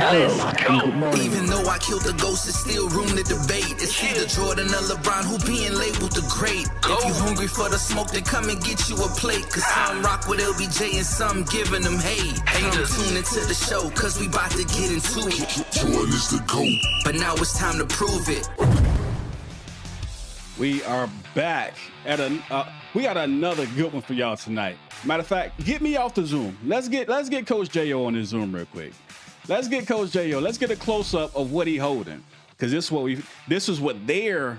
Let's go. Good morning. Even though I killed the ghost, there's still room to debate. It's either Jordan or LeBron who being labeled the great. If you hungry for the smoke, then come and get you a plate. Cause some rock with LBJ and some giving them hate. Come tune into the show, cause we about to get into it. Jordan is the GOAT. But now it's time to prove it. We are back at we got another good one for y'all tonight. Matter of fact, get me off the Zoom. Let's get Coach J.O. on his Zoom real quick. Let's get Coach J.O. Let's get a close up of what he holding, because this is what they're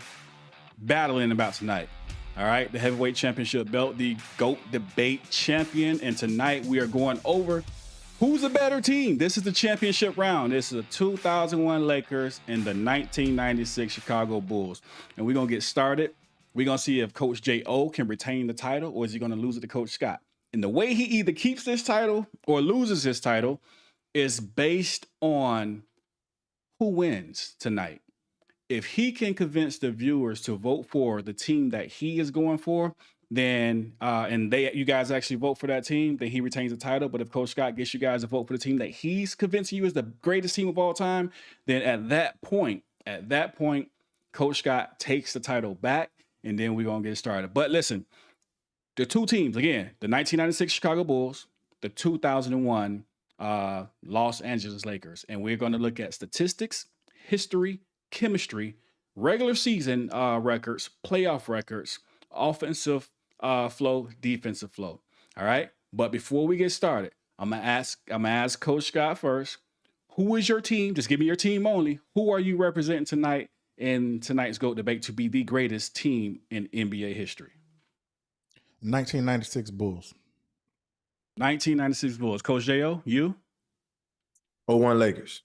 battling about tonight. All right, the heavyweight championship belt, the GOAT debate champion, and tonight we are going over who's a better team. This is the championship round. This is the 2001 Lakers and the 1996 Chicago Bulls, and we're gonna get started. We're gonna see if Coach J.O. can retain the title, or is he gonna lose it to Coach Scott? And the way he either keeps this title or loses his title is based on who wins tonight. If he can convince the viewers to vote for the team that he is going for, then you guys actually vote for that team, then he retains the title. But if Coach Scott gets you guys to vote for the team that he's convincing you is the greatest team of all time, then at that point, Coach Scott takes the title back, and then we're gonna get started. But listen, the two teams, again, the 1996 Chicago Bulls, the 2001 Los Angeles Lakers, and we're going to look at statistics, history, chemistry, regular season records, playoff records, offensive flow, defensive flow. All right. But before we get started, I'm gonna ask Coach Scott first. Who is your team? Just give me your team only. Who are you representing tonight in tonight's GOAT debate to be the greatest team in NBA history? 1996 Bulls. 1996 Bulls. Coach J.O., you? 01 Lakers.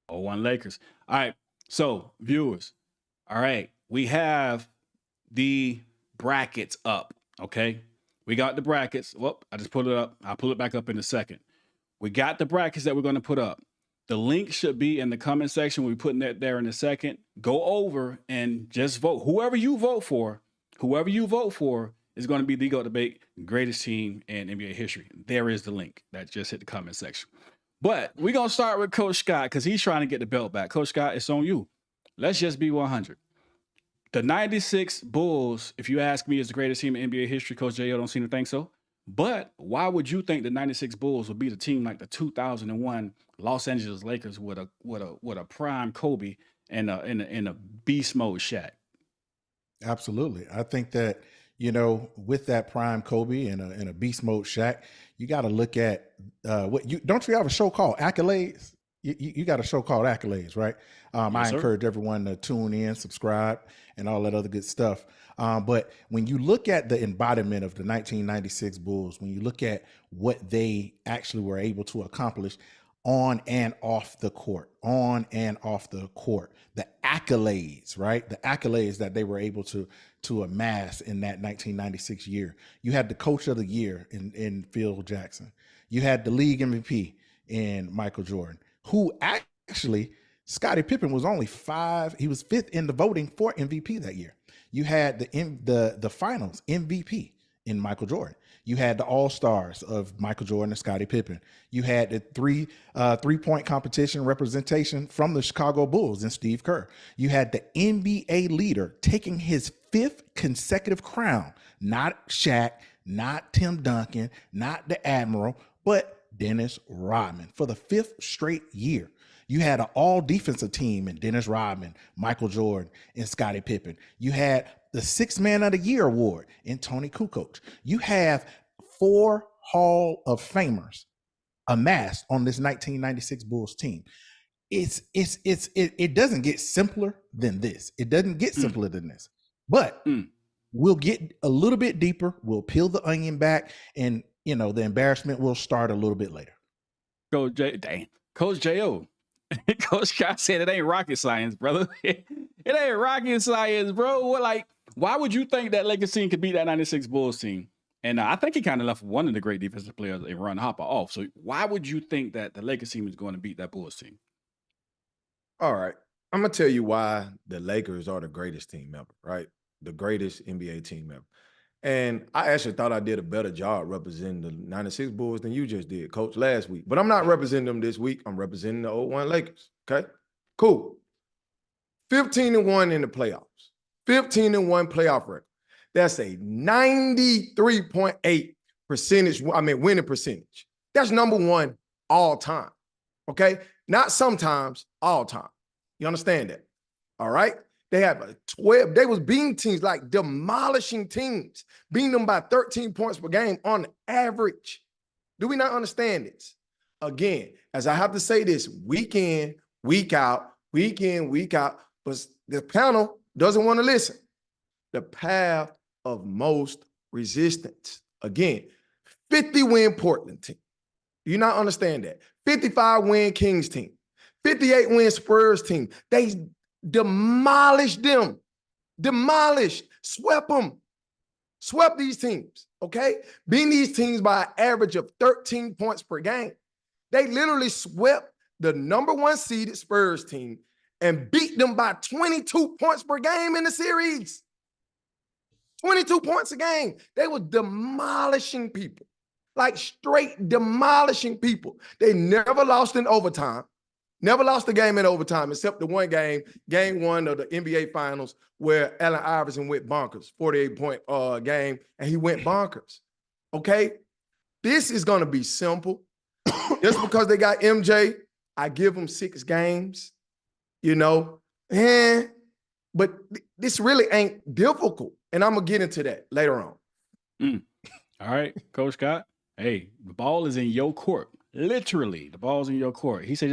01 Lakers. All right. So, viewers, all right, we have the brackets up, okay? We got the brackets. Well, I just put it up. I'll pull it back up in a second. We got the brackets that we're going to put up. The link should be in the comment section. We're putting that there in a second. Go over and just vote. Whoever you vote for is going to be the GOAT debate, greatest team in NBA history. There is the link that just hit the comment section. But we're going to start with Coach Scott because he's trying to get the belt back. Coach Scott, it's on you. Let's just be 100. The 96 Bulls, if you ask me, is the greatest team in NBA history. Coach J.O. don't seem to think so. But why would you think the 96 Bulls would beat a team like the 2001 Los Angeles Lakers with a prime Kobe and a beast mode Shaq? Absolutely. I think that, with that prime Kobe and a beast mode Shaq, you got to look at don't you have a show called Accolades? You got a show called Accolades, right? Yes, I sir. encourage everyone to tune in, subscribe, and all that other good stuff. But when you look at the embodiment of the 1996 Bulls, when you look at what they actually were able to accomplish on and off the court, the accolades, right? The accolades that they were able to amass in that 1996 year. You had the coach of the year in Phil Jackson. You had the league MVP in Michael Jordan, who actually, Scottie Pippen was only 5. He was 5th in the voting for MVP that year. You had the finals MVP in Michael Jordan. You had the all-stars of Michael Jordan and Scottie Pippen. You had the three-point competition representation from the Chicago Bulls and Steve Kerr. You had the NBA leader taking his 5th consecutive crown, not Shaq, not Tim Duncan, not the Admiral, but Dennis Rodman for the 5th straight year. You had an all-defensive team in Dennis Rodman, Michael Jordan, and Scottie Pippen. You had the 6th Man of the Year award in Tony Kukoc. You have 4 Hall of Famers amassed on this 1996 Bulls team. It doesn't get simpler than this. It doesn't get simpler than this. But we'll get a little bit deeper. We'll peel the onion back, and the embarrassment will start a little bit later. Coach J.O. Coach Scott said it ain't rocket science, brother. It ain't rocket science, bro. Why would you think that Lakers team could beat that 96 Bulls team? And I think he kind of left one of the great defensive players, Ron Hopper, off. So why would you think that the Lakers team is going to beat that Bulls team? All right. I'm going to tell you why the Lakers are the greatest team ever, right? The greatest NBA team ever. And I actually thought I did a better job representing the 96 Bulls than you just did, Coach, last week. But I'm not representing them this week. I'm representing the 01 Lakers. Okay, cool. 15-1 in the playoffs. 15-1 playoff record. That's a 93.8 winning percentage. That's number one all time. Okay, not sometimes, all time. You understand that? All right. They have a 12. They was beating teams, like demolishing teams, beating them by 13 points per game on average. Do we not understand this? Again, as I have to say this week in, week out, week in, week out, but the panel doesn't want to listen. The path of most resistance. Again, 50-win Portland team. Do you not understand that? 55-win Kings team. 58-win Spurs team. They demolished them. Demolished. Swept them. Swept these teams, okay? Beating these teams by an average of 13 points per game. They literally swept the number one seeded Spurs team and beat them by 22 points per game in the series. 22 points a game. They were demolishing people, like straight demolishing people. They never lost in overtime. Never lost a game in overtime, except the one game, game one of the NBA Finals, where Allen Iverson went bonkers, 48-point game, and he went bonkers. Okay? This is going to be simple. Just because they got MJ, I give them 6 games, you know. But this really ain't difficult, and I'm going to get into that later on. All right, Coach Scott. Hey, the ball is in your court. Literally, the ball's in your court. He said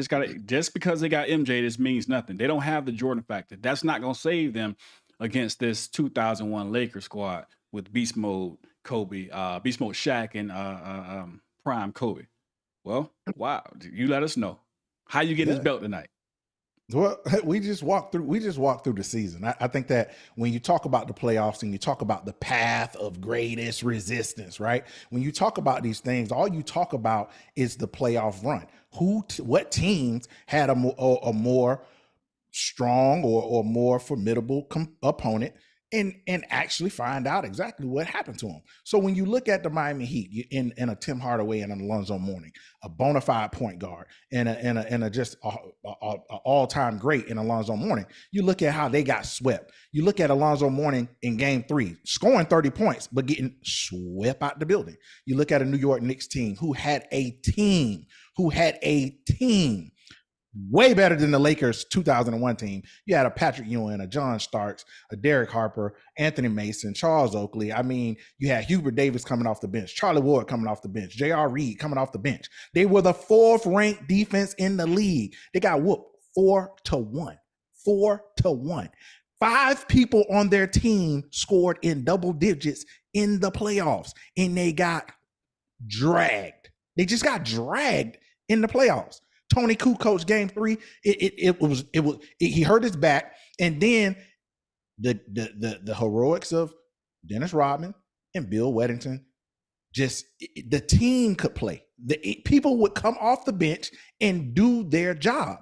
just because they got MJ, this means nothing. They don't have the Jordan factor. That's not going to save them against this 2001 Lakers squad with Beast Mode Kobe, Beast Mode Shaq, and Prime Kobe. Well, wow. You let us know how you get this belt tonight. Well, we just walked through the season. I think that when you talk about the playoffs and you talk about the path of greatest resistance, right? When you talk about these things, all you talk about is the playoff run. What teams had a more strong or more formidable opponent, and actually find out exactly what happened to them. So when you look at the Miami Heat in a Tim Hardaway and an Alonzo Mourning, a bona fide point guard, and a just all-time great in Alonzo Mourning, you look at how they got swept. You look at Alonzo Mourning in Game 3, scoring 30 points, but getting swept out the building. You look at a New York Knicks team who had a team way better than the Lakers 2001 team. You had a Patrick Ewing, a John Starks, a Derek Harper, Anthony Mason, Charles Oakley. I mean, you had Hubert Davis coming off the bench, Charlie Ward coming off the bench, J.R. Reed coming off the bench. They were the 4th ranked defense in the league. They got whooped 4-1. 4-1. 5 people on their team scored in double digits in the playoffs, and they got dragged. They just got dragged in the playoffs. Tony Kukoc Game 3, he hurt his back, and then the heroics of Dennis Rodman and Bill Weddington, the team could play. People would come off the bench and do their job,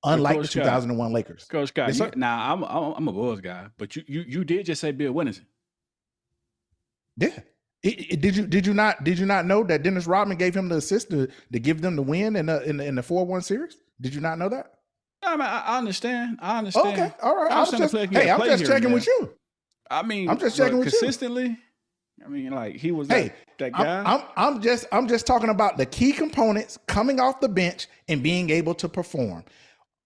unlike the 2001 Lakers. Coach Scott, now I'm a Bulls guy, but you did just say Bill Weddington. Yeah. Did you not know that Dennis Rodman gave him the assist to give them the win in the 4-1 series? Did you not know that? I mean, I understand. Okay, all right. I'm just checking with you. I mean, I'm just checking with consistently. You. I mean, like he was that guy. I'm just talking about the key components coming off the bench and being able to perform.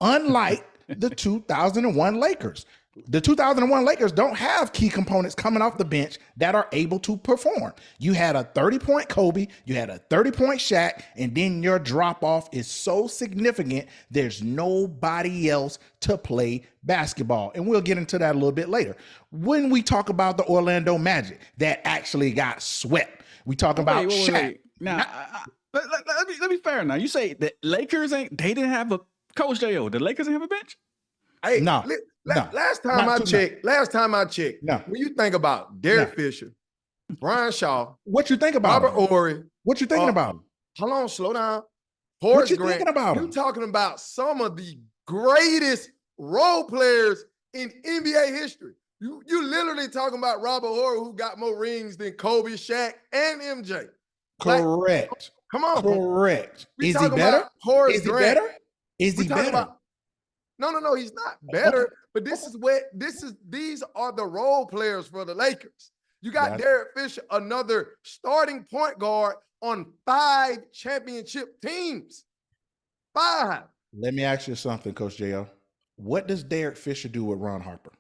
Unlike the 2001 Lakers. The 2001 Lakers don't have key components coming off the bench that are able to perform. You had a 30-point Kobe, you had a 30-point Shaq, and then your drop-off is so significant, there's nobody else to play basketball. And we'll get into that a little bit later. When we talk about the Orlando Magic that actually got swept, we talk about Shaq. Wait. Now, let me be fair now. You say the Lakers they didn't have a Coach J.O. The Lakers didn't have a bench? Hey, no. Last time I checked, when you think about Derek Fisher, Brian Shaw, what you think about Robert Horry, what you thinking about? Hold on, slow down. What you thinking about? You talking about some of the greatest role players in NBA history. You literally talking about Robert Horry, who got more rings than Kobe, Shaq, and MJ. Correct. Come on. Correct. We Is he talking better? about Horace Is he Grant. better? Is he better? No, he's not better. Okay. But these are the role players for the Lakers. You got That's- Derek Fisher, another starting point guard on 5 championship teams. 5. Let me ask you something, Coach J.O. What does Derek Fisher do with Ron Harper?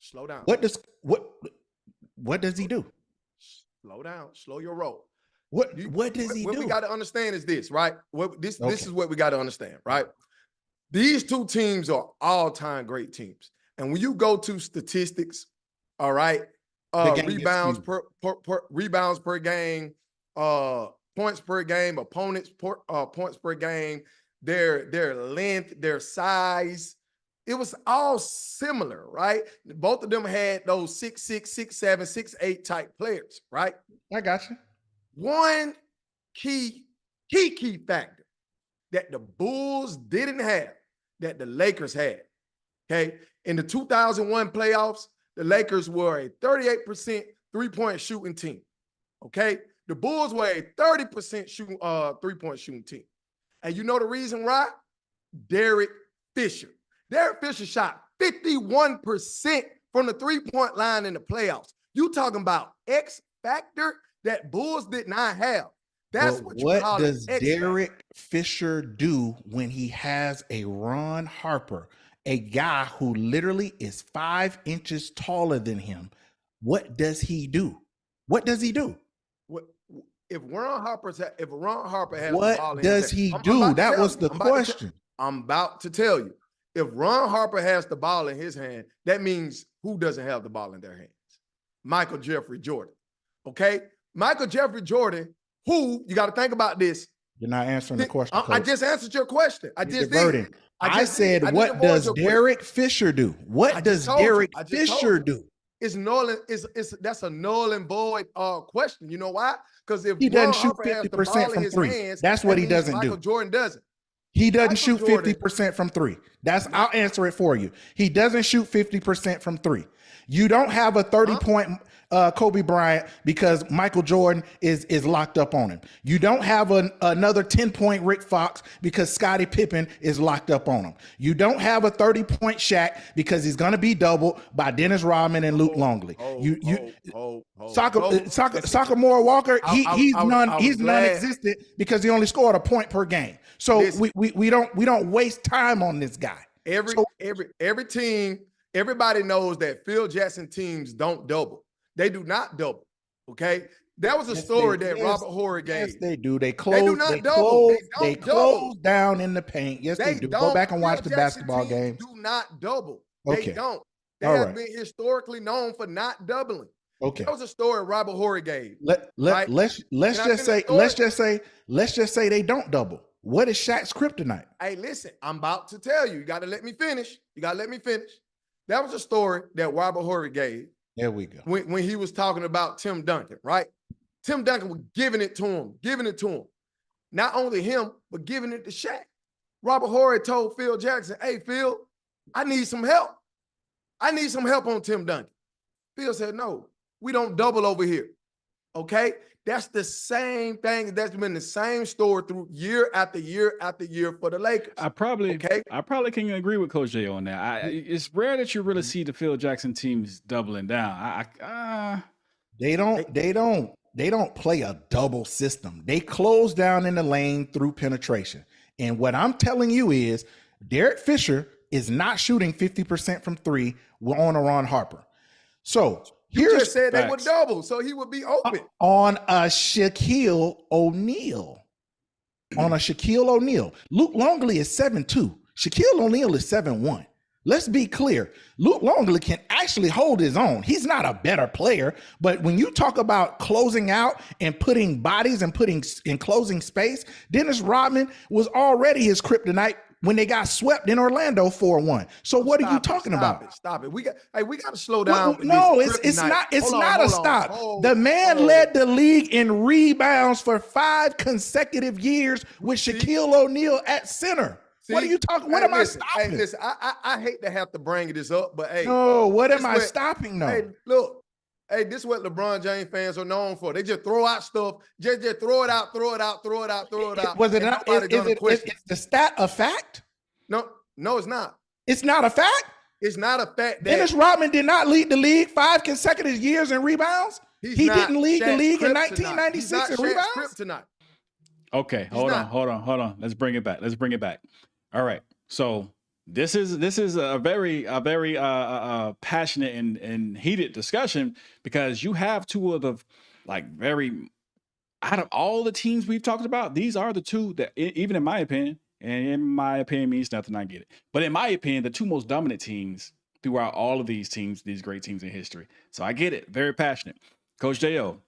Slow down. What does he do? Slow down. Slow your roll. What does he do? What we got to understand is this, right? This is what we got to understand, right? These 2 teams are all-time great teams. And when you go to statistics, all right, rebounds per game, points per game, opponents points per game, their length, their size, it was all similar, right? Both of them had those 6'6", 6'7", 6'8" type players, right? I got you. One key factor that the Bulls didn't have, that the Lakers had, okay? In the 2001 playoffs, the Lakers were a 38% three-point shooting team, okay? The Bulls were a 30% three-point shooting team. And you know the reason why? Derek Fisher. Derek Fisher shot 51% from the three-point line in the playoffs. You talking about X factor that Bulls did not have. That's what you call it. What does Derek Fisher do when he has a Ron Harper, a guy who literally is 5 inches taller than him? What does he do? What does he do? If Ron Harper has the ball in his hand, what does he do? That was the question. I'm about to tell you. If Ron Harper has the ball in his hand, that means who doesn't have the ball in their hands? Michael Jeffrey Jordan. Okay? Michael Jeffrey Jordan, who, you got to think about this. You're not answering the question, I just answered your question. I said, what does Derek Fisher do? What does Derek Fisher do? It's null that's a null and void question. You know why? Because if he doesn't shoot 50% from 3, that's what he doesn't do. Michael Jordan doesn't. He doesn't shoot 50% from 3. I'll answer it for you. He doesn't shoot 50% from 3. You don't have a 30-point Kobe Bryant because Michael Jordan is locked up on him. You don't have another 10-point Rick Fox because Scottie Pippen is locked up on him. You don't have a 30-point Shaq because he's going to be doubled by Dennis Rodman and Luke Longley. Sophomore Walker, he's non-existent because he only scored a point per game. So we don't waste time on this guy. Every team. Everybody knows that Phil Jackson teams don't double. They do not double. Okay. That was a story that Robert Horry gave. Yes, they do. They close down in the paint. Yes, they do. Go back and watch the basketball games. Do not double. Okay. They don't. They have been historically known for not doubling. Okay. That was a story Robert Horry gave. Let's just say they don't double. What is Shaq's kryptonite? Hey, listen, I'm about to tell you. You got to let me finish. That was a story that Robert Horry gave. There we go. When he was talking about Tim Duncan, right? Tim Duncan was giving it to him. Not only him, but giving it to Shaq. Robert Horry told Phil Jackson, hey, Phil, I need some help. I need some help on Tim Duncan. Phil said, no, we don't double over here. Okay? That's the same thing. That's been the same story through year after year after year for the Lakers. I probably can agree with Coach J on that. It's rare that you really see the Phil Jackson teams doubling down. They don't play a double system. They close down in the lane through penetration. And what I'm telling you is Derek Fisher is not shooting 50% from 3 on a Ron Harper. So you just said they would double, so he would be open. On a Shaquille O'Neal. Luke Longley is 7'2". Shaquille O'Neal is 7'1". Let's be clear. Luke Longley can actually hold his own. He's not a better player, but when you talk about closing out and putting bodies and putting in closing space, Dennis Rodman was already his kryptonite when they got swept in Orlando 4-1. So what are you talking about? Stop it. We got to slow down. No, it's not a stop. The man led the league in rebounds for 5 consecutive years with Shaquille O'Neal at center. What are you talking? What Hey, am listen, I stopping? Hey, listen, I hate to have to bring this up, but hey. No, what am this I stopping though? Hey, look. Hey, this is what LeBron James fans are known for. They just throw out stuff. Just throw it out, throw it out, throw it out, throw it out. Was it not? Is the stat a fact? No, it's not. It's not a fact? It's not a fact that Dennis Rodman did not lead the league 5 consecutive years in rebounds. He didn't lead the league in 1996 in rebounds. Tonight. Okay, hold on. Let's bring it back. All right. So this is a very passionate and heated discussion because you have two of the very out of all the teams we've talked about, these are the two that even in my opinion, and in my opinion means nothing, I get it. But in my opinion, the two most dominant teams throughout all of these teams, these great teams in history. So I get it. Very passionate. Coach J.O.,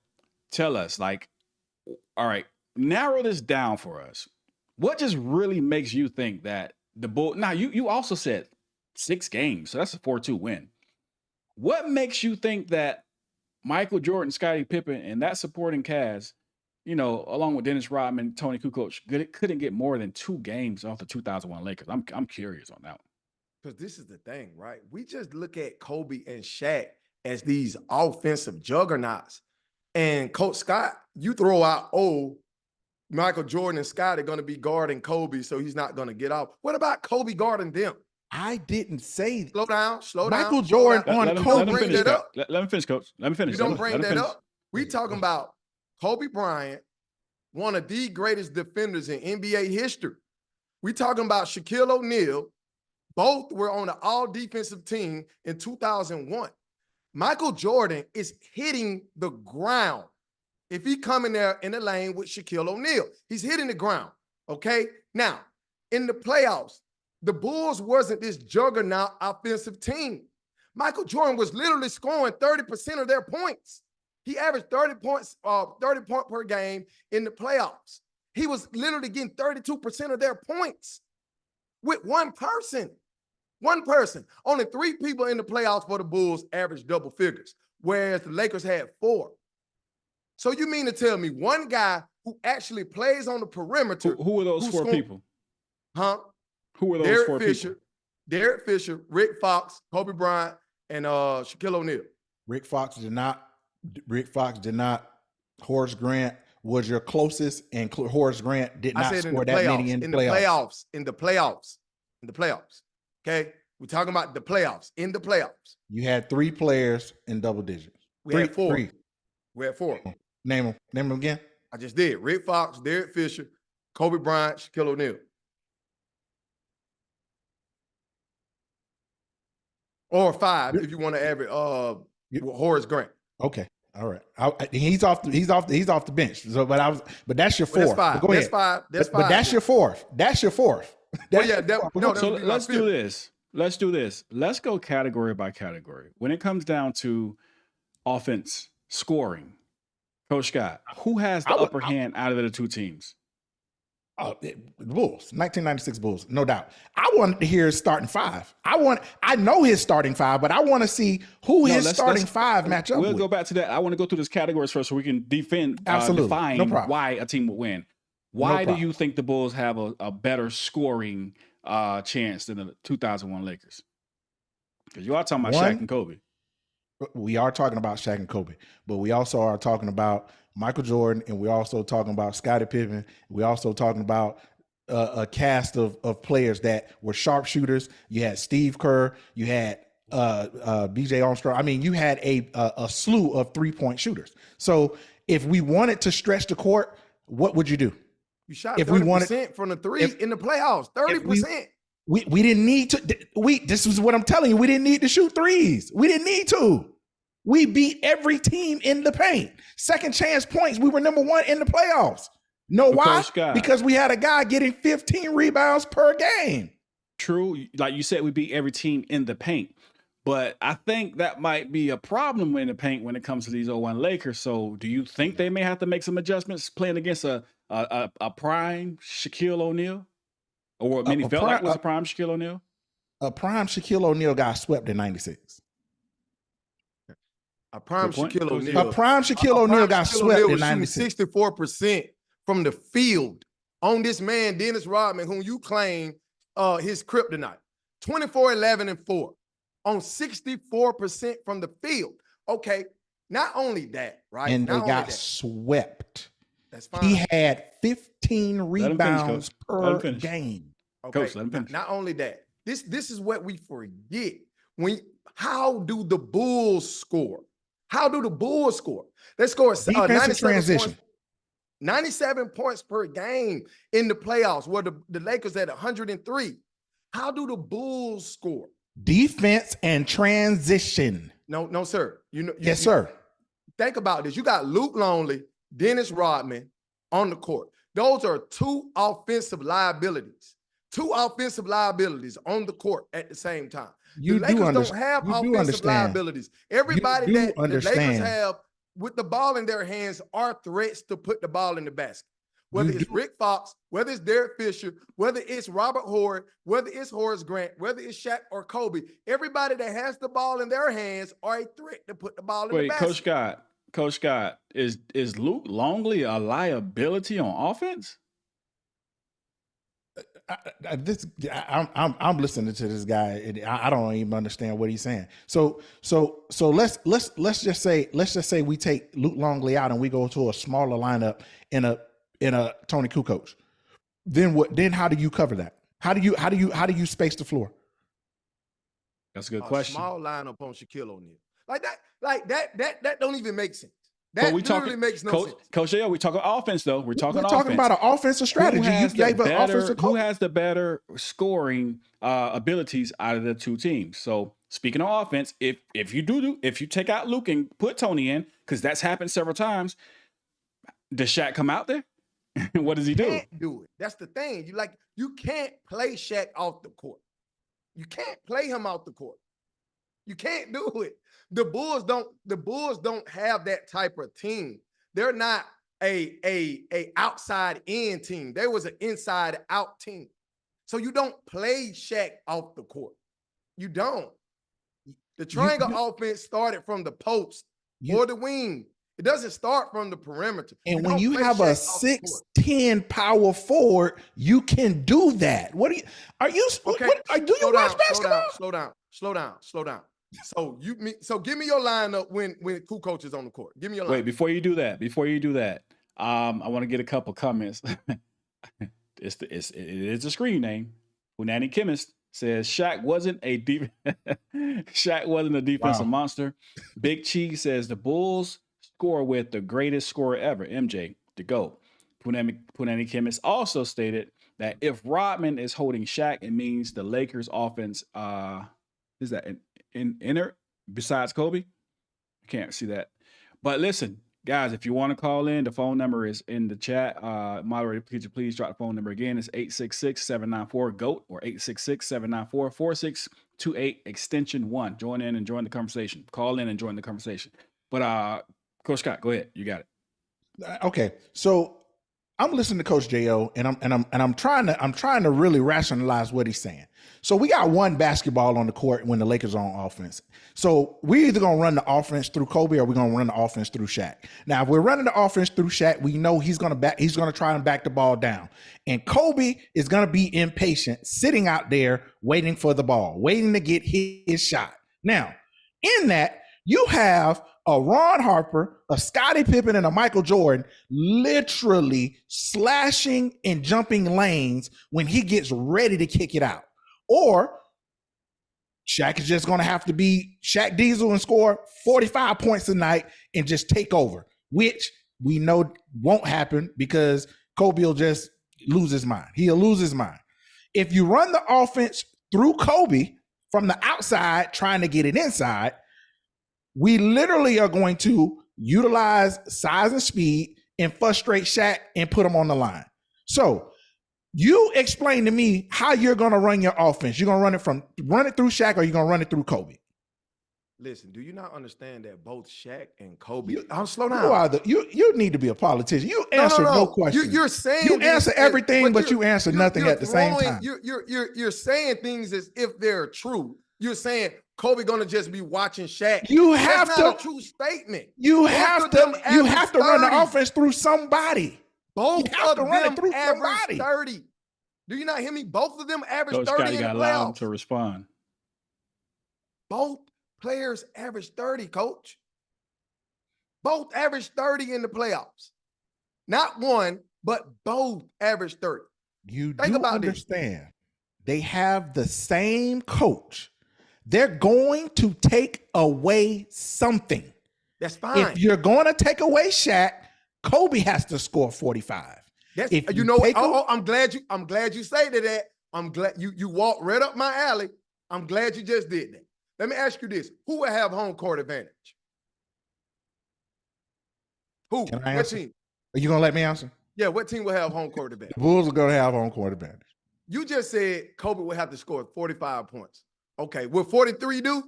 tell us, all right, narrow this down for us. What just really makes you think that the Bulls? Now, you also said 6 games, so that's a 4-2 win. What makes you think that Michael Jordan, Scottie Pippen, and that supporting cast, along with Dennis Rodman, Tony Kukoc, couldn't get more than 2 games off the 2001 Lakers? I'm curious on that one. Because this is the thing, right? We just look at Kobe and Shaq as these offensive juggernauts. And Coach Scott, you throw out, Michael Jordan and Scott are going to be guarding Kobe, so he's not going to get off. What about Kobe guarding them? I didn't say. Slow down. Michael Jordan on Kobe. Let me finish, Coach. Let me finish. You don't bring that up. We talking about Kobe Bryant, one of the greatest defenders in NBA history. We talking about Shaquille O'Neal. Both were on the all-defensive team in 2001. Michael Jordan is hitting the ground. If he come in there in the lane with Shaquille O'Neal, he's hitting the ground, okay? Now, in the playoffs, the Bulls wasn't this juggernaut offensive team. Michael Jordan was literally scoring 30% of their points. He averaged 30 points per game in the playoffs. He was literally getting 32% of their points with one person. One person. Only 3 people in the playoffs for the Bulls averaged double figures, whereas the Lakers had 4. So you mean to tell me one guy who actually plays on the perimeter? Who are those 4 people? Huh? Who are those 4 people? Derek Fisher, Rick Fox, Kobe Bryant, and Shaquille O'Neal. Rick Fox did not. Horace Grant was your closest, and Horace Grant did not score that many in the playoffs. In the playoffs. Okay, we're talking about the playoffs. In the playoffs, you had 3 players in double digits. We had 4. 3. We had 4. Name them again. I just did. Rick Fox, Derek Fisher, Kobe Bryant, Shaquille O'Neal. Or 5 if you want to average Horace Grant. Okay. All right. He's off the bench. So, but that's your 4th. That's 5. Go ahead. That's 5. But that's your 4th. That's your 4th. So let's do this. Let's go category by category. When it comes down to offense, scoring, Coach Scott, who has the upper hand out of the 2 teams? The Bulls, 1996 Bulls, no doubt. I wanted to hear his starting 5. I know his starting 5, but I want to see who his starting 5 match up with. We'll go back to that. I want to go through this categories first so we can define why a team would win. Why do you think the Bulls have a better scoring chance than the 2001 Lakers? Because you are talking about Shaq and Kobe. We are talking about Shaq and Kobe, but we also are talking about Michael Jordan, and we're also talking about Scottie Pippen. We're also talking about a cast of players that were sharpshooters. You had Steve Kerr. You had B.J. Armstrong. I mean, you had a slew of 3-point shooters. So if we wanted to stretch the court, what would you do? You shot 30% from the 3 in the playoffs. 30%. We didn't need to. This is what I'm telling you. We didn't need to shoot 3s. We didn't need to. We beat every team in the paint. Second chance points. We were number 1 in the playoffs. Know why? Because we had a guy getting 15 rebounds per game. True. Like you said, we beat every team in the paint. But I think that might be a problem in the paint when it comes to these 01 Lakers. So do you think they may have to make some adjustments playing against a prime Shaquille O'Neal? Or what many felt like was a prime Shaquille O'Neal? A prime Shaquille O'Neal got swept in 96. A prime Shaquille O'Neal. A prime Shaquille O'Neal got swept in 96. 64% from the field on this man, Dennis Rodman, whom you claim his kryptonite. 24, 11, and 4 on 64% from the field. Okay, not only that, right? And not they got that. swept. That's fine. He had 15 Let him finish, rebounds Coach. Let him per finish. game. Okay, Coach, let him finish. not only that. This is what we forget. How do the Bulls score? How do the Bulls score? They score Defensive 97 transition. points, 97 points per game in the playoffs, where the Lakers at 103. How do the Bulls score? Defense and transition. No, sir. Yes, sir. Think about this. You got Luke Longley, Dennis Rodman on the court. Those are two offensive liabilities. Two offensive liabilities on the court at the same time. The Lakers don't have offensive liabilities. Everybody that the Lakers have with the ball in their hands are threats to put the ball in the basket. Whether it's Rick Fox, whether it's Derek Fisher, whether it's Robert Horry, whether it's Horace Grant, whether it's Shaq or Kobe, everybody that has the ball in their hands are a threat to put the ball in the basket. Coach Scott, is Luke Longley a liability on offense? I'm listening to this guy, and I don't even understand what he's saying. So let's just say we take Luke Longley out and we go to a smaller lineup in a Tony Kukoc. Then what? Then how do you cover that? How do you space the floor? That's a good question. Small lineup on Shaquille O'Neal. Like that don't even make sense. That literally makes no sense. Coach J, we talking offense though. We're talking about an offensive strategy. Who has the better scoring abilities out of the two teams? So speaking of offense, if you take out Luke and put Tony in, because that's happened several times, does Shaq come out there? What does he do? Can't do it. That's the thing. You can't play Shaq off the court. You can't play him off the court. You can't do it. The Bulls don't have that type of team. They're not a outside in team. There was an inside out team. So you don't play Shaq off the court. You don't. The triangle offense started from the post or the wing. It doesn't start from the perimeter. And when you have a 6'10" power forward, you can do that. Do you watch basketball? Slow down. So give me your lineup when Kukoc is on the court. Give me your lineup. Wait, before you do that, I want to get a couple comments. It is a screen name. Punani Chemist says Shaq wasn't a defensive monster. Big Cheese says the Bulls score with the greatest scorer ever, MJ, to go. Punani Chemist also stated that if Rodman is holding Shaq, it means the Lakers offense is that inner besides Kobe? I can't see that. But listen, guys, if you want to call in, the phone number is in the chat. Moderator, please drop the phone number again. It's 866-794-GOAT or 866-794-4628 extension 1. Join in and join the conversation. Call in and join the conversation. But Coach Scott, go ahead. You got it. Okay, so I'm listening to Coach Jo, and I'm trying to really rationalize what he's saying. So we got one basketball on the court when the Lakers are on offense. So we're either gonna run the offense through Kobe or we're gonna run the offense through Shaq. Now, if we're running the offense through Shaq, we know he's gonna try and back the ball down, and Kobe is gonna be impatient, sitting out there waiting for the ball, waiting to get his shot. Now, in that, you have a Ron Harper, a Scottie Pippen, and a Michael Jordan literally slashing and jumping lanes when he gets ready to kick it out. Or Shaq is just going to have to be Shaq Diesel and score 45 points a night and just take over, which we know won't happen because Kobe will just lose his mind. He'll lose his mind. If you run the offense through Kobe from the outside trying to get it inside, we literally are going to utilize size and speed and frustrate Shaq and put him on the line. So you explain to me how you're going to run your offense. You're going to run it through Shaq or you're going to run it through Kobe? Listen, do you not understand that both Shaq and Kobe? I'll slow down. You need to be a politician. You answer no questions. You're saying you answer everything, but you answer nothing at the same time. You're saying things as if they're true. You're saying Kobe gonna just be watching Shaq. That's not a true statement. You have to run the offense through somebody. Both of them average 30. Do you not hear me? Both of them average Coach 30 Scotty in the got to allow him playoffs. to respond. Both players average 30, coach. Both average 30 in the playoffs. Not one, but both average 30. You Think do about understand they have the same coach. They're going to take away something. That's fine. If you're going to take away Shaq, Kobe has to score 45. That's, if you know what? I'm glad you say that. I'm glad you walked right up my alley. I'm glad you just did that. Let me ask you this. Who will have home court advantage? Who? Can I what answer? team? Are you going to let me answer? Yeah, what team will have home court advantage? The Bulls are going to have home court advantage. You just said Kobe would have to score 45 points. Okay, will 43 do?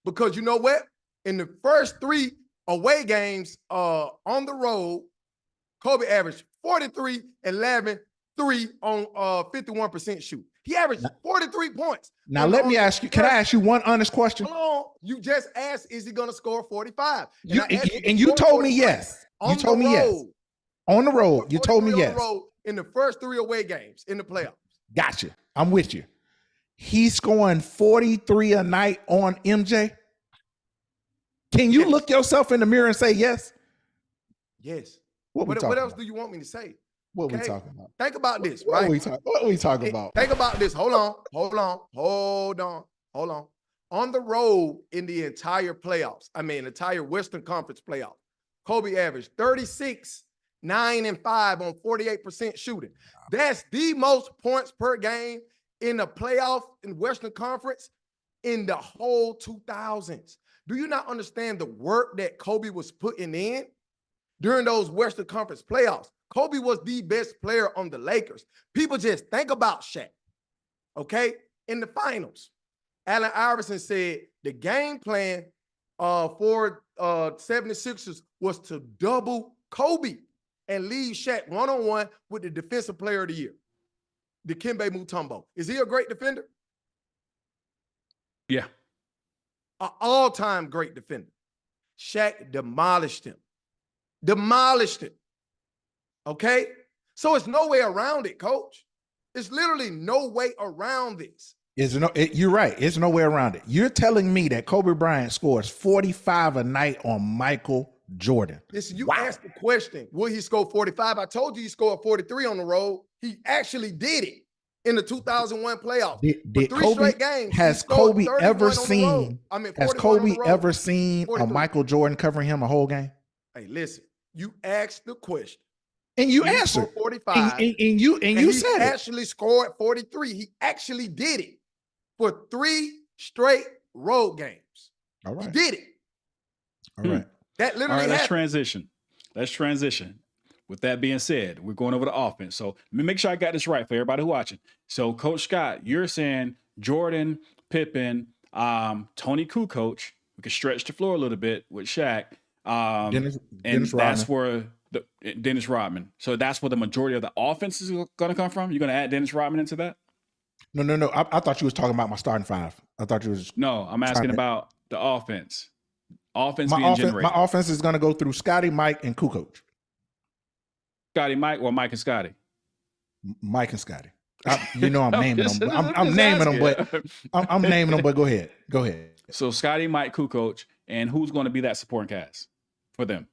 Because you know what? In the first 3 away games on the road, Kobe averaged 43, 11, 3 on 51% shoot. He averaged 43 points. Now, let me ask you, can I ask you one honest question? Hold on. You just asked, is he going to score 45? And you told me yes. You told me yes. On the road, you told me yes. In the first 3 away games in the playoffs. Gotcha. I'm with you. He's scoring 43 a night on MJ. Can you look yourself in the mirror and say yes? Yes. What else do you want me to say? What are we talking about? Think about this, What right? are we talking about? Think about this. Hold on. On the road in the entire playoffs, entire Western Conference playoffs, Kobe averaged 36, 9, and 5 on 48% shooting. That's the most points per game in the playoff in Western Conference in the whole 2000s. Do you not understand the work that Kobe was putting in during those Western Conference playoffs? Kobe was the best player on the Lakers. People just think about Shaq, okay? In the finals, Allen Iverson said the game plan for 76ers was to double Kobe and leave Shaq one-on-one with the defensive player of the year, Dikembe Mutombo. Is he a great defender? Yeah. An all-time great defender. Shaq demolished him. Demolished him. Okay? So it's no way around it, coach. It's literally no way around this. You're right. There's no way around it. You're telling me that Kobe Bryant scores 45 a night on Michael Jordan. Listen, you asked the question, will he score 45? I told you he scored 43 on the road. He actually did it in the 2001 playoffs. Did Kobe, straight games, has Kobe ever seen a Michael Jordan covering him a whole game? Hey, listen, you asked the question. And you answered 45. And you said he actually scored 43. He actually did it for 3 straight road games. All right. He did it. All right. That literally happened. happened. Let's transition. With that being said, we're going over the offense. So let me make sure I got this right for everybody who's watching. So Coach Scott, you're saying Jordan, Pippen, Tony Kukoc, we could stretch the floor a little bit with Shaq. Dennis and that's Rodman. where Dennis Rodman. So that's where the majority of the offense is going to come from. You're going to add Dennis Rodman into that? No. I thought you was talking about my starting 5. I thought you was. No, I'm asking about the offense. My offense is going to go through Scotty, Mike, and Kukoc. Scotty, Mike, or Mike and Scotty? Mike and Scotty. I'm naming them. I'm naming them, but go ahead. So Scotty, Mike, Kukoc, and who's going to be that supporting cast for them?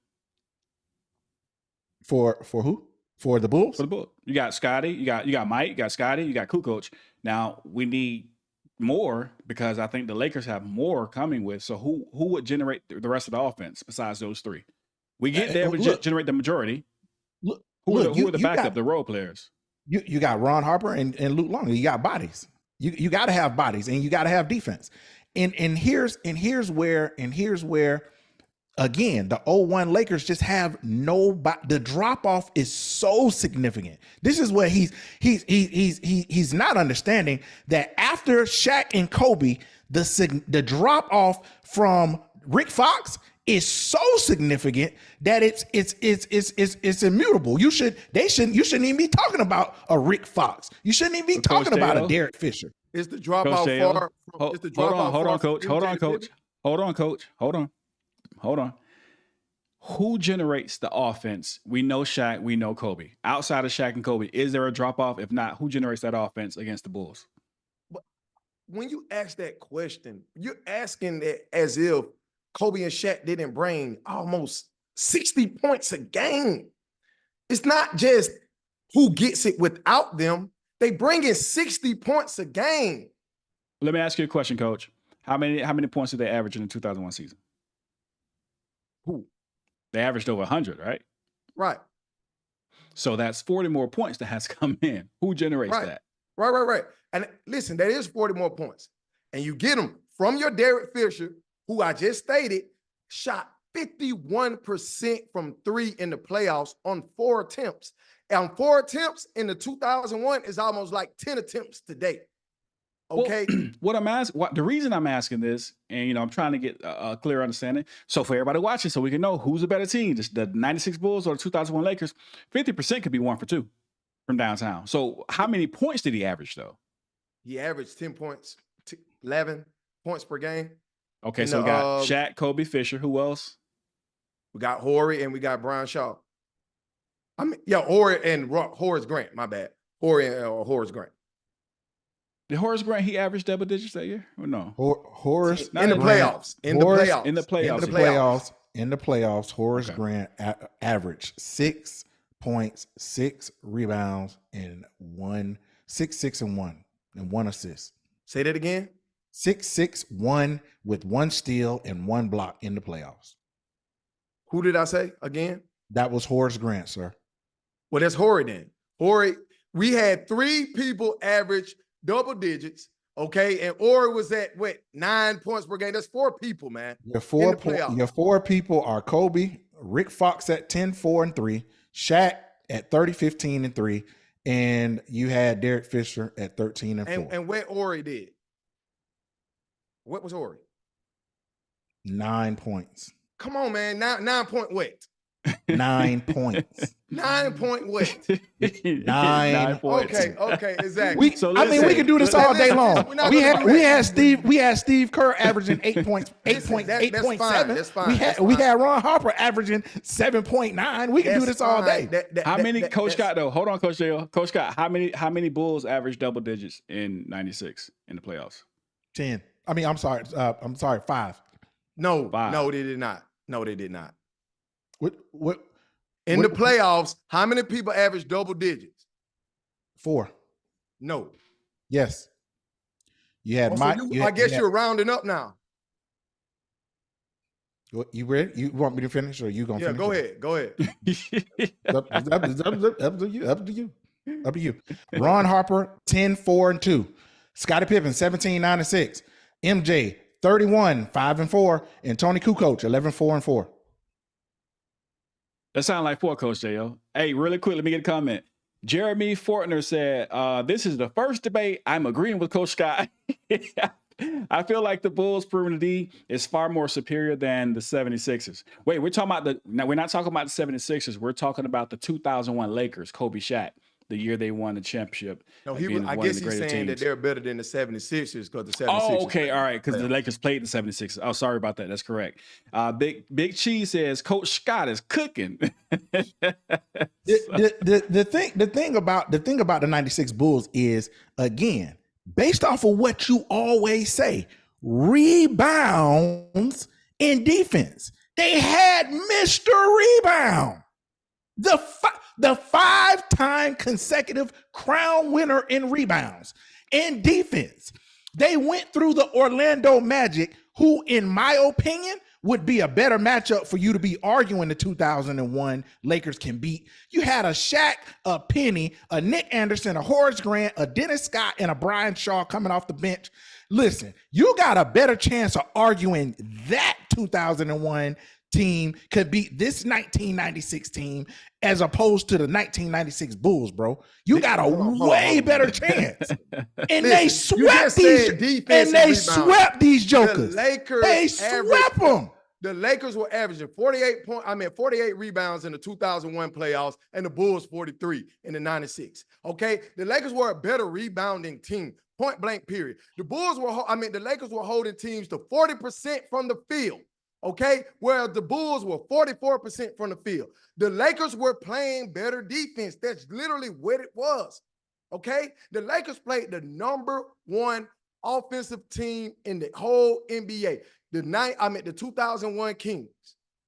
For who? For the Bulls? For the Bulls. You got Scotty, you got Mike, you got Scotty, you got Kukoc. Now we need more because I think the Lakers have more coming with. So who would generate the rest of the offense besides those 3? We get there, we generate the majority. Who are the backup, the role players? You got Ron Harper and Luke Long. You got bodies. You got to have bodies, and you got to have defense. And here's where again, the 01 Lakers just have nobody. The drop off is so significant. This is where he's not understanding that after Shaq and Kobe, the drop off from Rick Fox is so significant that it's immutable. You shouldn't even be talking about a Rick Fox. You shouldn't even be talking about a Derek Fisher. Is the drop off far? Hold on, coach. Hold on. who generates the offense? We know Shaq, we know Kobe. Outside of Shaq and Kobe, is there a drop off? If not, who generates that offense against the Bulls? But when you ask that question, you're asking it as if Kobe and Shaq didn't bring almost 60 points a game. It's not just who gets it without them. They bring in 60 points a game. Let me ask you a question, Coach. How many points did they average in the 2001 season? Who? They averaged over 100, right? Right. So that's 40 more points that has come in. Who generates that? Right. And listen, that is 40 more points. And you get them from your Derek Fisher, who I just stated, shot 51% from 3 in the playoffs on 4 attempts. And 4 attempts in the 2001 is almost like 10 attempts today. Okay. Well, the reason I'm asking this, and I'm trying to get a clear understanding. So for everybody watching, so we can know who's a better team, the 96 Bulls or the 2001 Lakers, 50% could be 1 for 2 from downtown. So how many points did he average though? He averaged 10 points, 11 points per game. Okay, so we got Shaq, Kobe, Fisher. Who else? We got Horry and we got Brian Shaw. Horry and Horace Grant. My bad. Horry and Horace Grant. Did Horace Grant, he averaged double digits that year or no? Horace in the playoffs. In the playoffs, Horace Grant averaged 6 points, 6 rebounds, and 1 assist. Say that again. 6-6-1 with 1 steal and 1 block in the playoffs. Who did I say again? That was Horace Grant, sir. Well, that's Horry then. Horry, we had 3 people average double digits, okay? And Horry was at, 9 points per game? That's 4 people, man. Your 4 people are Kobe, Rick Fox at 10, 4, and 3, Shaq at 30, 15, and 3, and you had Derek Fisher at 13 and 4. And what Horry did? What was Horry? 9 points. Come on, man. 9 point what? 9 points. 9 point what? 9 points. Okay, exactly. We can do this all day long. We had Steve Kerr averaging 8.7. That's fine. We had Ron Harper averaging 7.9. We can do this all day. How many, Coach Scott, though? Hold on, Coach Dale. Coach Scott, how many Bulls averaged double digits in 96 in the playoffs? 10. I'm sorry, 5. No, 5. No, they did not. What in the playoffs, how many people average double digits? 4. No. Yes. You had I guess you're rounding up now. You ready? You want me to finish or you gonna finish? Go ahead. Up to you. Ron Harper, 10, 4, and 2. Scottie Pippen, 17, 9, and 6. MJ, 31, 5, and 4. And Tony Kukoc, 11, 4, and 4. That sounds like 4, Coach J.O. Hey, really quick, let me get a comment. Jeremy Fortner said, this is the first debate. I'm agreeing with Coach Scott. I feel like the Bulls' perimeter D is far more superior than the 76ers. Wait, we're not talking about the 76ers. We're talking about the 2001 Lakers, Kobe Shaq, the year they won the championship. No, I guess he's saying that they're better than the 76ers because the 76ers. Oh, okay. All right. Because the Lakers played the 76ers. Oh, sorry about that. That's correct. Big Cheese says Coach Scott is cooking. The thing about the 96 Bulls is, again, based off of what you always say, rebounds in defense. They had Mr. Rebound. The 5-time consecutive crown winner in rebounds and defense. They went through the Orlando Magic, who, in my opinion, would be a better matchup for you to be arguing the 2001 Lakers can beat. You had a Shaq, a Penny, a Nick Anderson, a Horace Grant, a Dennis Scott, and a Brian Shaw coming off the bench. Listen, you got a better chance of arguing that 2001 team could beat this 1996 team as opposed to the 1996 Bulls, bro. You got a way better chance. And they swept these jokers. They swept them. The Lakers were averaging 48 rebounds in the 2001 playoffs, and the Bulls 43 in the 96. Okay, the Lakers were a better rebounding team. Point blank. Period. The Lakers were holding teams to 40% from the field. Okay, where the Bulls were 44% from the field. The Lakers were playing better defense. That's literally what it was. Okay, the Lakers played the number one offensive team in the whole NBA. The 2001 Kings.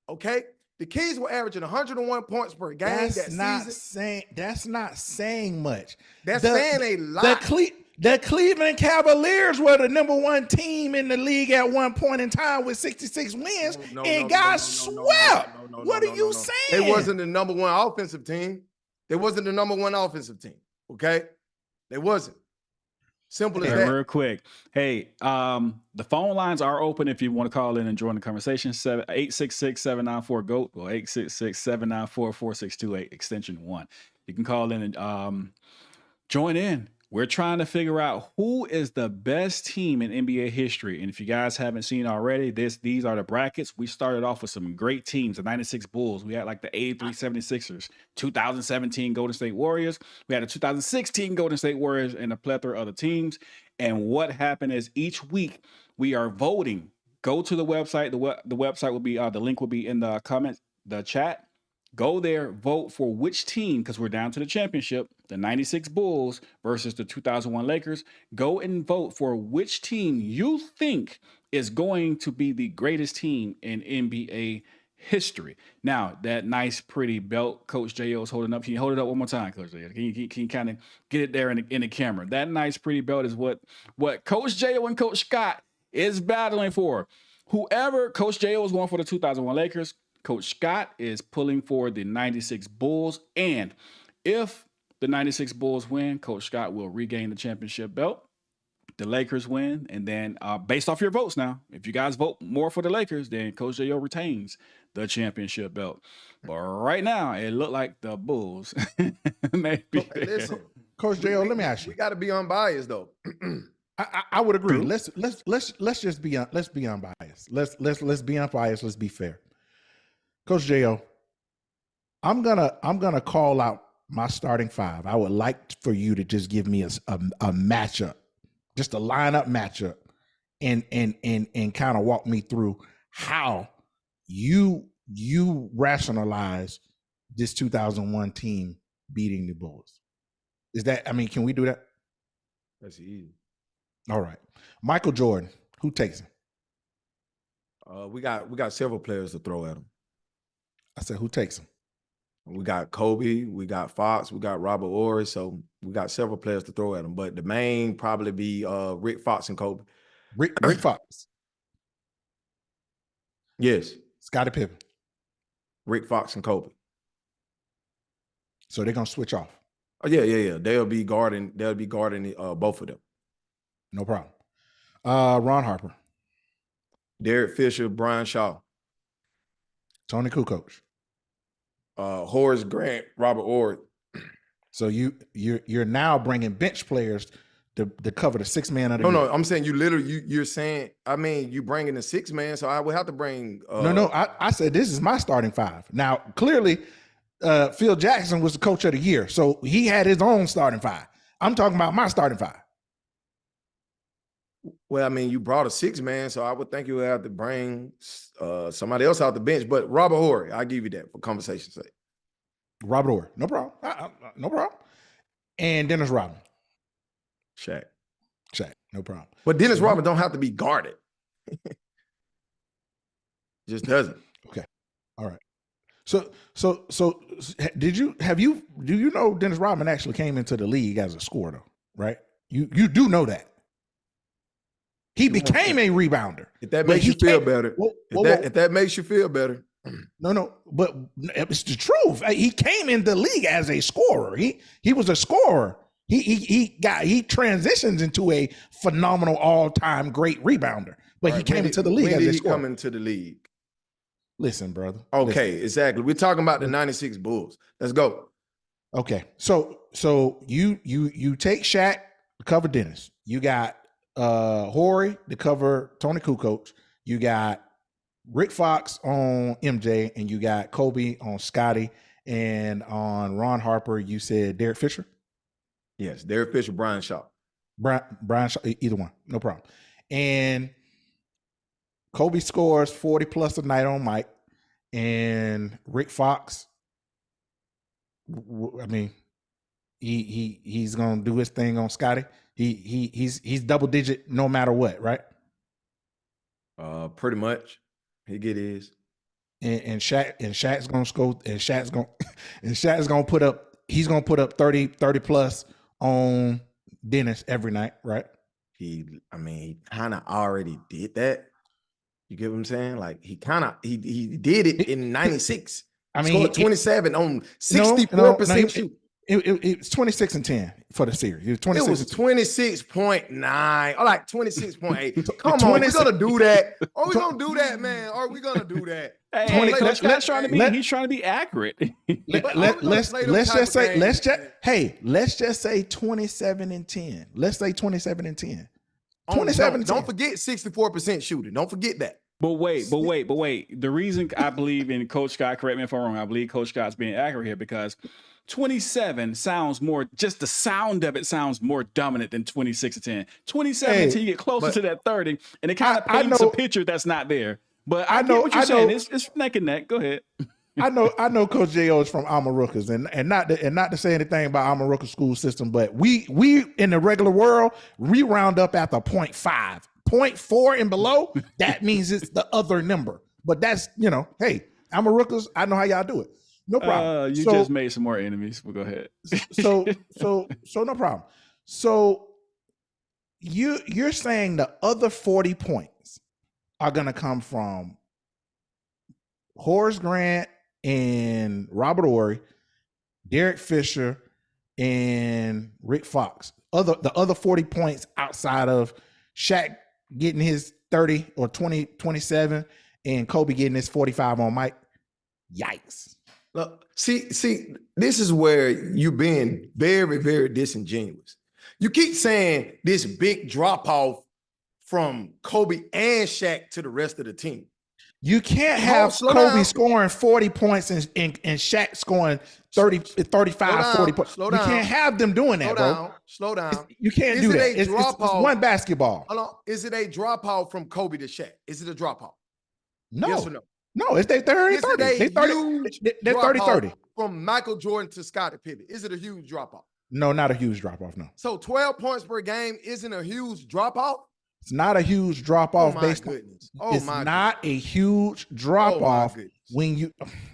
Okay, the Kings were averaging 101 points per game That's that not season. saying. That's not saying much. That's saying a lot. The Cleveland Cavaliers were the number one team in the league at one point in time with 66 wins, and guys swept. What are you saying? They wasn't the number one offensive team. They wasn't the number one offensive team. Okay, they wasn't. Simple as that. Real quick. Hey, the phone lines are open if you want to call in and join the conversation. 866-794-GOAT or 866-794-4628, extension 1. You can call in and join in. We're trying to figure out who is the best team in NBA history. And if you guys haven't seen already, these are the brackets. We started off with some great teams, the 96 Bulls. We had like the 83 76ers, 2017 Golden State Warriors. We had the 2016 Golden State Warriors and a plethora of other teams. And what happened is each week we are voting. Go to the website. The website will be, the link will be in the comments, the chat. Go there, vote for which team, because we're down to the championship, the 96 Bulls versus the 2001 Lakers. Go and vote for which team you think is going to be the greatest team in NBA history. Now, that nice, pretty belt Coach J.O. is holding up. Can you hold it up one more time, Coach J.O.? Can you kind of get it there in the camera? That nice, pretty belt is what Coach J.O. and Coach Scott is battling for. Whoever Coach J.O. is going for the 2001 Lakers, Coach Scott is pulling for the 96 Bulls. And if the 96 Bulls win, Coach Scott will regain the championship belt. The Lakers win. And then based off your votes now, if you guys vote more for the Lakers, then Coach J.O. retains the championship belt. But right now, it looked like the Bulls may be there. Listen, Coach J.O., let me ask you. We got to be unbiased, though. I would agree. True. Let's just be unbiased. Let's be unbiased. Let's be fair. Coach J.O., I'm gonna call out my starting five. I would like for you to just give me a matchup, just a lineup matchup, and kind of walk me through how you rationalize this 2001 team beating the Bulls. Can we do that? That's easy. All right. Michael Jordan, who takes him? We got several players to throw at him. I said, who takes him? We got Kobe, we got Fox, we got Robert Horry, so we got several players to throw at him. But the main probably be Rick Fox and Kobe. Rick Fox. Yes. Scottie Pippen. Rick Fox and Kobe. So they're gonna switch off. Oh yeah. They'll be guarding both of them. No problem. Ron Harper. Derek Fisher, Brian Shaw. Tony Kukoc. Horace Grant, Robert Horry. So you're now bringing bench players to cover the 6 man of the No, I'm saying you're saying, you bringing the 6 man, so I would have to bring I said this is my starting five. Now clearly Phil Jackson was the coach of the year, so he had his own starting five. I'm talking about my starting five. Well, you brought a 6 man, so I would think you would have to bring somebody else out the bench. But Robert Horry, I'll give you that for conversation's sake. Robert Horry, no problem. No problem. And Dennis Rodman. Shaq, no problem. But Dennis Rodman don't have to be guarded. Just doesn't. Okay. All right. So do you know Dennis Rodman actually came into the league as a scorer though, right? You do know that. He became a rebounder. If that makes you feel better. If that makes you feel better. No, but it's the truth. He came in the league as a scorer. He was a scorer. He transitions into a phenomenal all-time great rebounder. But he came into the league as a scorer. Come into the league? Listen, brother. Okay, exactly. We're talking about the 96 Bulls. Let's go. Okay. So you take Shaq to cover Dennis. You got Horry to cover Tony Kukoc. You got Rick Fox on MJ, and you got Kobe on Scotty, and on Ron Harper you said Derek Fisher. Yes, Derek Fisher, Brian Shaw. Brian Shaw, either one, no problem. And Kobe scores 40 plus a night on Mike, and Rick Fox. I mean, he's gonna do his thing on Scotty. He's double digit no matter what, right? Pretty much. He get his. And Shaq's gonna score, and Shaq's gonna put up. He's gonna put up 30 plus on Dennis every night, right? He kind of already did that. You get what I'm saying? Like he did it in 96. I mean, scored 27 on 64% shoot. It's 26 and 10 for the series. It was 26. It was 26.9 or like 26.8. Come on, we're gonna do that. Are we gonna do that, man? Are we gonna do that? Hey, let's trying to be. He's trying to be accurate. Let's just say 27 and 10. Let's say 27 and 10. 27 and 10. Don't forget 64% shooting. Don't forget that. But wait. The reason I believe in Coach Scott, correct me if I'm wrong, I believe Coach Scott's being accurate here because 27 sounds more, just the sound of it sounds more dominant than 26 and 10. 27 until you get closer to that 30, and it kind of paints a picture that's not there. But I know what you're saying. It's neck and neck. Go ahead. I know Coach J.O. is from Amarukas, and not to say anything about Amarukas school system, but we in the regular world, we round up at the 0.5. 0.4 and below, that means it's the other number. But that's, hey, Amarukas, I know how y'all do it. No problem. You just made some more enemies. But go ahead. so no problem. So you're saying the other 40 points are gonna come from Horace Grant and Robert Ory, Derek Fisher, and Rick Fox. The other 40 points outside of Shaq getting his 30 or 20, 27, and Kobe getting his 45 on Mike. Yikes. Look, see, this is where you're being very, very disingenuous. You keep saying this big drop off from Kobe and Shaq to the rest of the team. You can't have Kobe scoring 40 points and Shaq scoring 30, 35, 40 points. You can't have them doing that, bro. Slow down. You can't do that. It's one basketball. Hold on. Is it a drop off from Kobe to Shaq? Is it a drop off? No. Yes or no? No, it's they 30. They're 30. From Michael Jordan to Scottie Pippen. Is it a huge drop off? No, not a huge drop off. No. So 12 points per game isn't a huge drop off? It's not a huge drop off. It's not a huge drop off when you.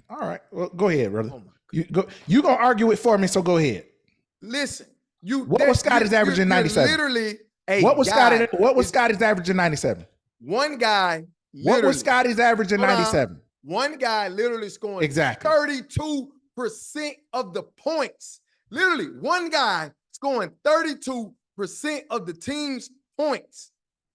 All right, well, go ahead, brother. You gonna argue it for me? So go ahead. Listen, what was Scotty's average in 97? Literally, what was Scotty's average in 97? One guy. What was Scotty's average in 97? One guy literally scoring 32% of the points. Literally, one guy scoring 32% of the team's points.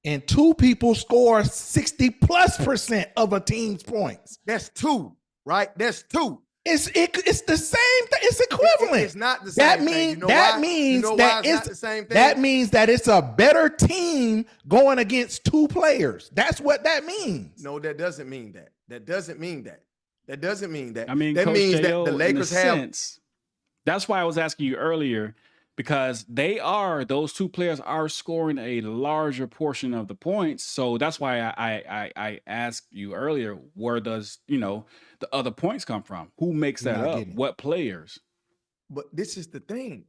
And two people score 60+% of a team's points. That's two, right? That's two. It's the same thing. It's equivalent. It's not the same thing. That means that it's a better team going against two players. That's what that means. No, that doesn't mean that. That doesn't mean that. That doesn't mean that. I mean, that Coach means J.O., that the Lakers that's why I was asking you earlier, because those two players are scoring a larger portion of the points. So that's why I asked you earlier, where does, the other points come from? Who makes that up? What players? But this is the thing.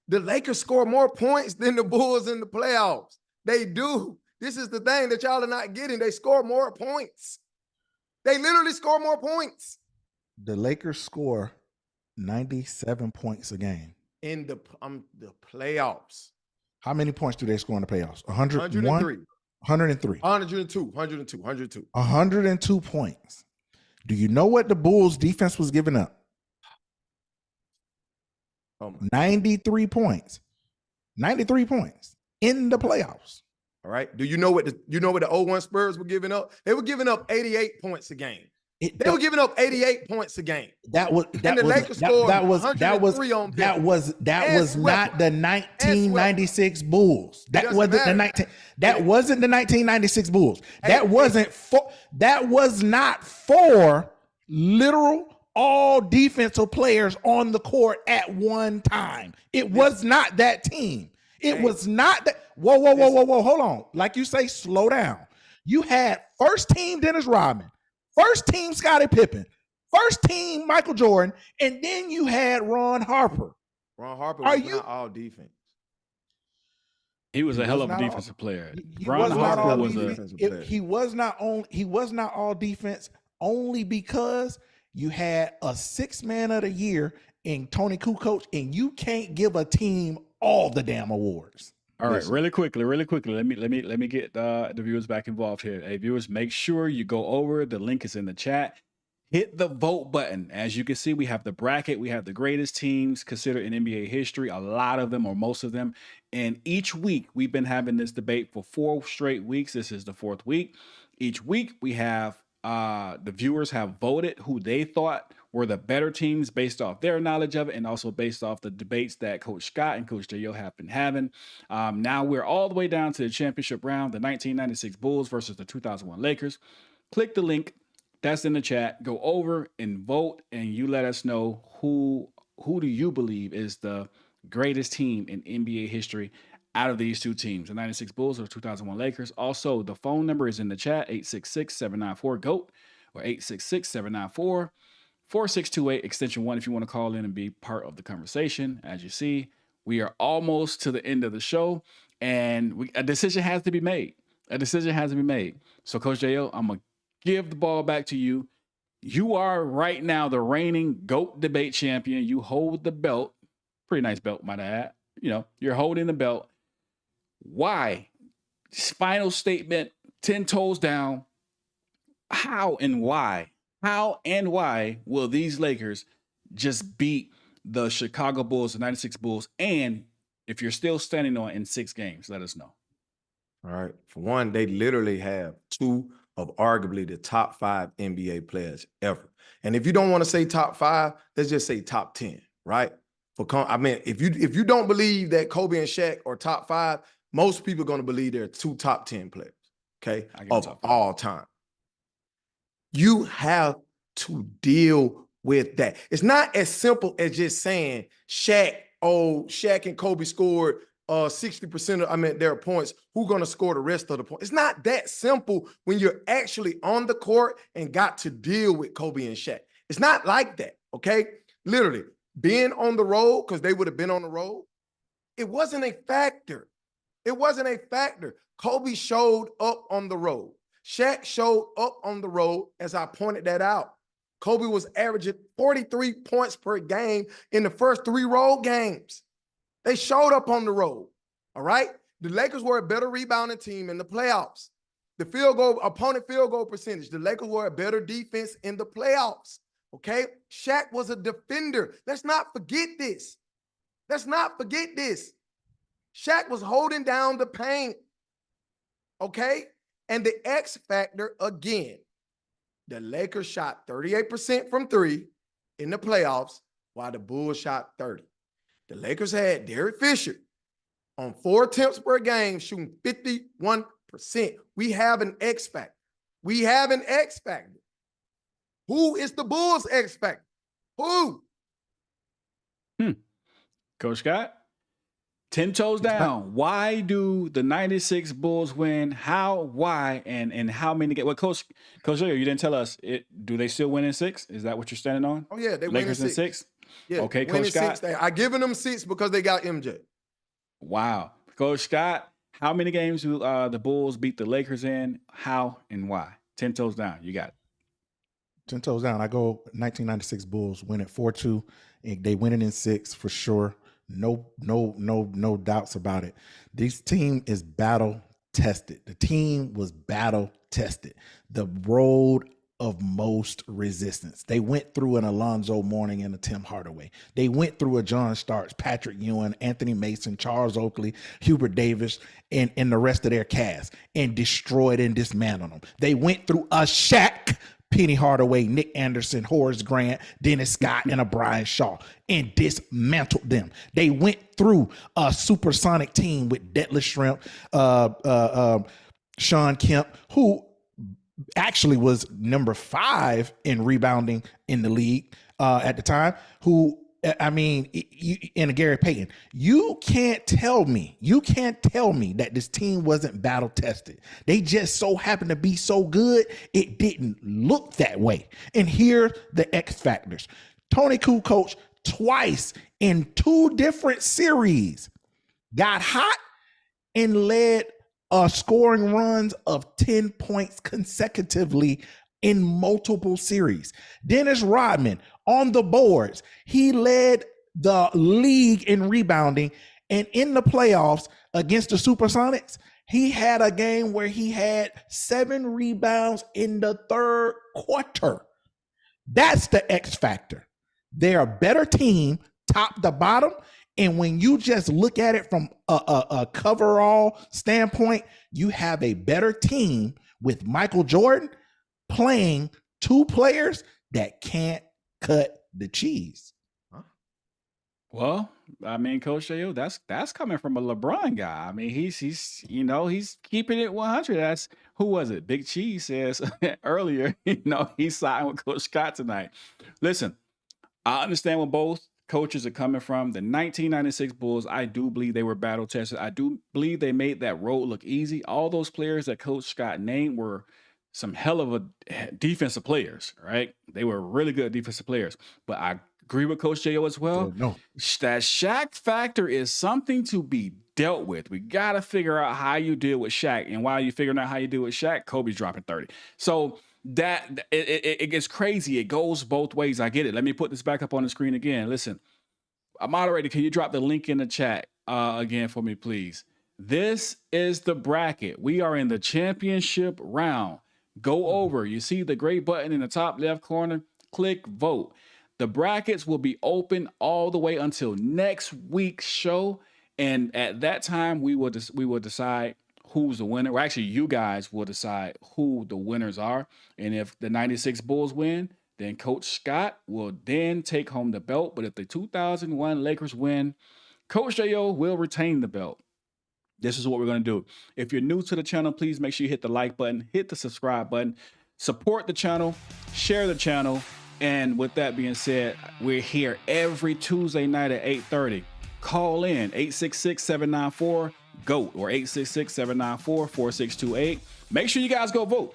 The Lakers score more points than the Bulls in the playoffs. They do. This is the thing that y'all are not getting. They score more points. They literally score more points. The Lakers score 97 points a game. In the playoffs. How many points do they score in the playoffs? 101? 103. 102. 102 points. Do you know what the Bulls defense was giving up? 93 points. 93 points in the playoffs. All right. Do you know what the 0-1 Spurs were giving up? They were giving up 88 points a game. They were giving up 88 points a game. That was not the 1996 Bulls. That wasn't the 1996 Bulls. That was not four literal all defensive players on the court at one time. It was not that team. It was not that. Whoa. Hold on. Like you say, slow down. You had first team Dennis Rodman, first team Scottie Pippen, first team Michael Jordan, and then you had Ron Harper. Ron Harper was not all defense. He was a hell of a defensive player. Ron Harper was he was not all defense only because you had a 6-man of the year in Tony Kukoc, and you can't give a team all the damn awards. All right, really quickly. Let me get the viewers back involved here. Hey, viewers, make sure you go over. The link is in the chat. Hit the vote button. As you can see, we have the bracket. We have the greatest teams considered in NBA history. A lot of them, or most of them. And each week, we've been having this debate for 4 straight weeks. This is the 4th week. Each week, we have the viewers have voted who they thought were the better teams based off their knowledge of it, and also based off the debates that Coach Scott and Coach J.O. have been having. Now we're all the way down to the championship round, the 1996 Bulls versus the 2001 Lakers. Click the link that's in the chat. Go over and vote, and you let us know who do you believe is the greatest team in NBA history out of these two teams, the 96 Bulls or the 2001 Lakers. Also, the phone number is in the chat, 866-794-GOAT or 866-794-4628, extension 1 if you want to call in and be part of the conversation. As you see, we are almost to the end of the show, and a decision has to be made. So, Coach J.O., I'm going to give the ball back to you. You are right now the reigning GOAT debate champion. You hold the belt. Pretty nice belt, might I add. You know, you're holding the belt. Why? Final statement, 10 toes down. How and why will these Lakers just beat the Chicago Bulls, the 96 Bulls? And if you're still standing on in 6 games, let us know. All right. For one, they literally have 2 of arguably the top 5 NBA players ever. And if you don't want to say top 5, let's just say top 10, right? If you don't believe that Kobe and Shaq are top 5, most people are going to believe they're 2 top 10 players, okay, of all time. You have to deal with that. It's not as simple as just saying Shaq and Kobe scored 60% of their points. Who's going to score the rest of the points? It's not that simple when you're actually on the court and got to deal with Kobe and Shaq. It's not like that, okay? Literally, being on the road, because they would have been on the road, it wasn't a factor. Kobe showed up on the road. Shaq showed up on the road, as I pointed that out. Kobe was averaging 43 points per game in the first 3 road games. They showed up on the road, all right? The Lakers were a better rebounding team in the playoffs. The opponent field goal percentage, the Lakers were a better defense in the playoffs, okay? Shaq was a defender. Let's not forget this. Shaq was holding down the paint, okay? And the X factor, again, the Lakers shot 38% from 3 in the playoffs, while the Bulls shot 30. The Lakers had Derek Fisher on 4 attempts per game, shooting 51%. We have an X factor. Who is the Bulls' X factor? Who? Coach Scott, 10 toes down. Why do the 96 Bulls win? How, why, and how many games? Well, Coach J, you didn't tell us. Do they still win in 6? Is that what you're standing on? Oh, yeah, they Lakers win in 6. Yeah, okay, Coach Scott. I given them 6 because they got MJ. Wow. Coach Scott, how many games do the Bulls beat the Lakers in? How and why? 10 toes down. You got it. 10 toes down. I go 1996 Bulls win it 4-2. And they win it in 6 for sure. No doubts about it. This team is battle tested. The team was battle tested. The road of most resistance. They went through an Alonzo Mourning and a Tim Hardaway. They went through a John Starks, Patrick Ewing, Anthony Mason, Charles Oakley, Hubert Davis, and the rest of their cast, and destroyed and dismantled them. They went through a Shaq, Penny Hardaway, Nick Anderson, Horace Grant, Dennis Scott, and a Brian Shaw, and dismantled them. They went through a supersonic team with Detlef Schrempf, Sean Kemp, who actually was number 5 in rebounding in the league at the time, who I mean, and Gary Payton, you can't tell me that this team wasn't battle tested. They just so happened to be so good, it didn't look that way. And here the X factors. Tony Kukoc twice in 2 different series got hot and led scoring runs of 10 points consecutively in multiple series. Dennis Rodman on the boards, he led the league in rebounding, and in the playoffs against the Supersonics, he had a game where he had 7 rebounds in the 3rd quarter. That's the X factor. They're a better team, top to bottom. And when you just look at it from a coverall standpoint, you have a better team with Michael Jordan playing 2 players that can't cut the cheese. Well, I mean, Coach J.O., that's coming from a LeBron guy. I mean, he's he's keeping it 100. That's, who was it? Big Cheese says earlier, he's siding with Coach Scott tonight. Listen, I understand where both coaches are coming from. The 1996 Bulls, I do believe they were battle tested. I do believe they made that road look easy. All those players that Coach Scott named were some hell of a defensive players, right? They were really good defensive players. But I agree with Coach J.O. as well. No. That Shaq factor is something to be dealt with. We got to figure out how you deal with Shaq. And while you're figuring out how you deal with Shaq, Kobe's dropping 30. So that it gets crazy. It goes both ways. I get it. Let me put this back up on the screen again. Listen, moderator, can you drop the link in the chat again for me, please? This is the bracket. We are in the championship round. Go over. You see the gray button in the top left corner? Click vote. The brackets will be open all the way until next week's show. And at that time, we will decide who's the winner. Well, actually, you guys will decide who the winners are. And if the 96 Bulls win, then Coach Scott will then take home the belt. But if the 2001 Lakers win, Coach J.O. will retain the belt. This is what we're going to do. If you're new to the channel, please make sure you hit the like button, hit the subscribe button, support the channel, share the channel. And with that being said, we're here every Tuesday night at 8:30. Call in 866-794-GOAT or 866-794-4628. Make sure you guys go vote.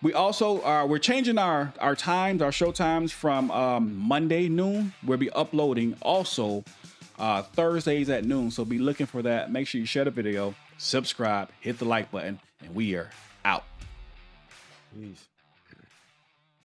We also we're changing our times, our show times from Monday noon. We'll be uploading also Thursdays at noon. So be looking for that. Make sure you share the video, subscribe, hit the like button, and we are out. Peace.